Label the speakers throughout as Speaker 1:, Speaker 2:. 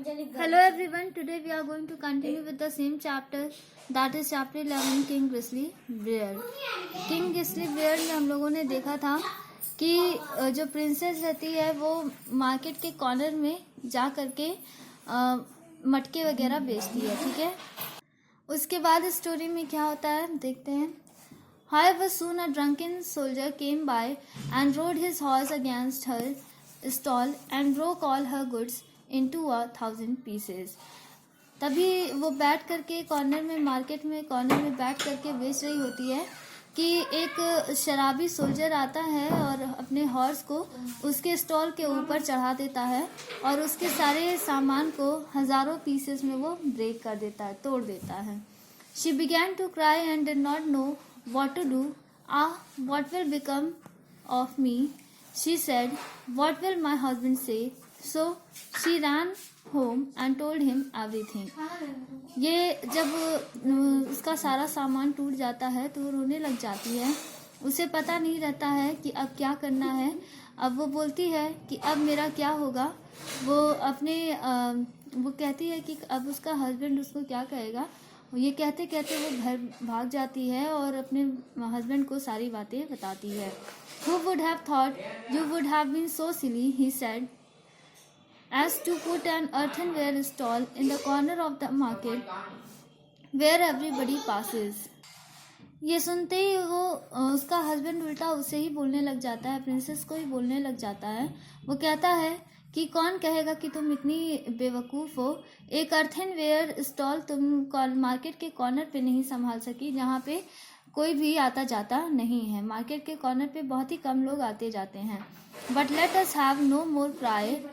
Speaker 1: Hello everyone, today we are going to continue with the same chapter, that is chapter 11 King Grizzly Bear. King Grizzly Bear में हम लोगों ने देखा था कि जो प्रिंसेस रहती है वो मार्केट के कॉर्नर में जा करके मटके वगैरह बेचती है, ठीक है। उसके बाद स्टोरी में क्या होता है देखते हैं। However, soon a drunken soldier came by and rode his horse against her stall and broke all her goods into 1,000 pieces. तभी वो बैठ करके कॉर्नर में बैठ करके बेच रही होती है कि एक शराबी सोल्जर आता है और अपने हॉर्स को उसके स्टॉल के ऊपर चढ़ा देता है और उसके सारे सामान को हजारों पीसेस में वो ब्रेक कर देता है, तोड़ देता है। She began to cry and did not know what to do. What will become of me? She said. What will my husband say? So she ran home and told him everything. ये जब उसका सारा सामान टूट जाता है तो वो रोने लग जाती है। उसे पता नहीं रहता है कि अब क्या करना है। अब वो बोलती है कि अब मेरा क्या होगा। वो कहती है कि अब उसका हस्बैंड उसको क्या कहेगा। ये कहते कहते वो घर भाग जाती है और अपने हस्बैंड को सारी बातें बताती है। Who would have thought you would have been so silly, he said, as to put an earthenware stall in the corner of the market where everybody passes. ये सुनते ही वो उसका हस्बैंड उल्टा उसे ही बोलने लग जाता है, प्रिंसेस को ही बोलने लग जाता है। वो कहता है कि कौन कहेगा कि तुम इतनी बेवकूफ़ हो। एक अर्थनवेयर स्टॉल तुम मार्केट के कॉर्नर पे नहीं संभाल सकी, जहाँ पे कोई भी आता जाता नहीं है। मार्केट के कॉर्नर पे बहुत ही कम लोग आते जाते हैं। But let us have no more pride.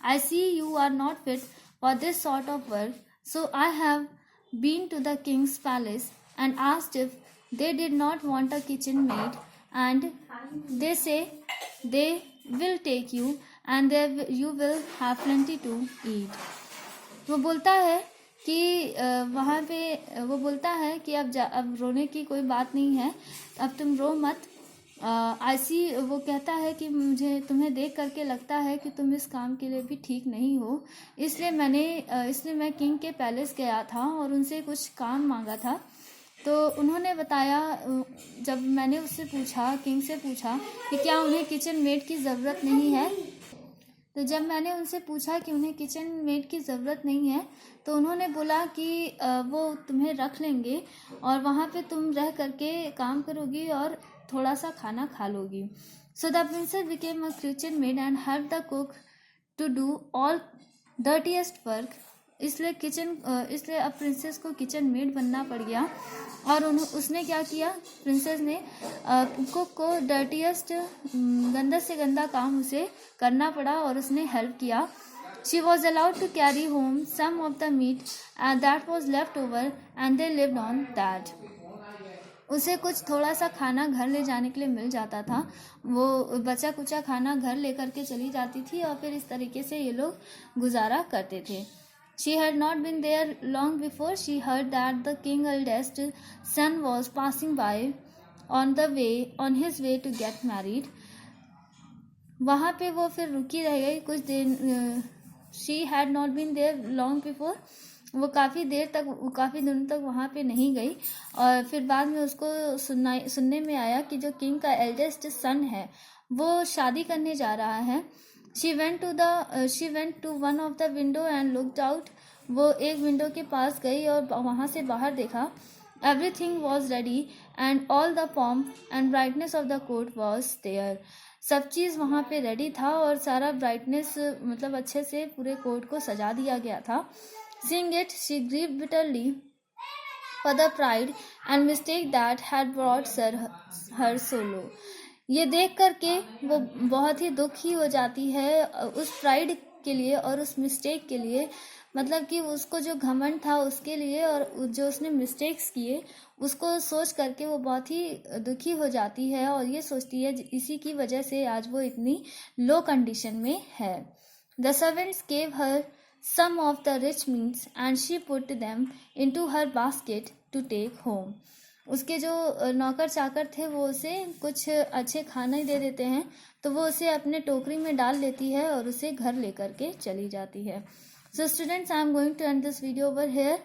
Speaker 1: I see you are not fit for this sort of work, so I have been to the king's palace and asked if they did not want a kitchen maid, and they say they will take you and you will have plenty to eat. वो बोलता है कि अब रोने की कोई बात नहीं है, अब तुम रो मत। वो कहता है कि मुझे तुम्हें देख करके लगता है कि तुम इस काम के लिए भी ठीक नहीं हो, इसलिए मैं किंग के पैलेस गया था और उनसे कुछ काम मांगा था। तो उन्होंने बताया, जब मैंने किंग से पूछा कि क्या उन्हें किचन मेड की ज़रूरत नहीं है, तो जब मैंने उनसे पूछा कि उन्हें किचन मेड की ज़रूरत नहीं है तो उन्होंने बोला कि वो तुम्हें रख लेंगे और वहाँ पे तुम रह करके काम करोगी और थोड़ा सा खाना खा लोगी। So the princess became a kitchen maid and help the cook to do all dirtiest work. इसलिए अब प्रिंसेस को किचन मेड बनना पड़ गया और उसने क्या किया, प्रिंसेस ने कुक को डर्टीएस्ट गंदा से गंदा काम उसे करना पड़ा और उसने हेल्प किया। She was allowed to carry home some of the meat that was left over and they lived on that. उसे कुछ थोड़ा सा खाना घर ले जाने के लिए मिल जाता था। वो बचा कुचा खाना घर लेकर के चली जाती थी और फिर इस तरीके से ये लोग गुजारा करते थे। She had not been there long before she heard that the king's eldest son was passing by on his way to get married. वहाँ पे वो फिर रुकी रह गई कुछ दिन। She had not been there long before. वो काफ़ी दिनों तक वहाँ पे नहीं गई और फिर बाद में उसको सुनने में आया कि जो किंग का एल्डेस्ट सन है वो शादी करने जा रहा है। She went to one of the window and looked out. वो एक विंडो के पास गई और वहाँ से बाहर देखा। Everything was ready and all the pomp and brightness of the court was there. सब चीज़ वहाँ पे रेडी था और सारा ब्राइटनेस मतलब अच्छे से पूरे कोर्ट को सजा दिया गया था। Seeing it, she grieved bitterly for the pride and mistake that had brought her so low. ये देख करके वो बहुत ही दुखी हो जाती है उस प्राइड के लिए और उस मिस्टेक के लिए, मतलब कि उसको जो घमंड था उसके लिए और जो उसने मिस्टेक्स किए उसको सोच करके वो बहुत ही दुखी हो जाती है और ये सोचती है इसी की वजह से आज वो इतनी लो कंडीशन में है। The servants gave her some of the rich meats and she put them into her basket to take home. उसके जो नौकर चाकर थे वो उसे कुछ अच्छे खाना ही दे देते हैं, तो वो उसे अपने टोकरी में डाल लेती है और उसे घर लेकर के चली जाती है। So students, I am going to end this video over here.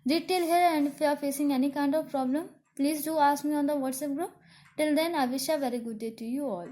Speaker 1: Read till here, and if you are facing any kind of problem, please do ask me on the WhatsApp group. Till then, I wish a very good day to you all.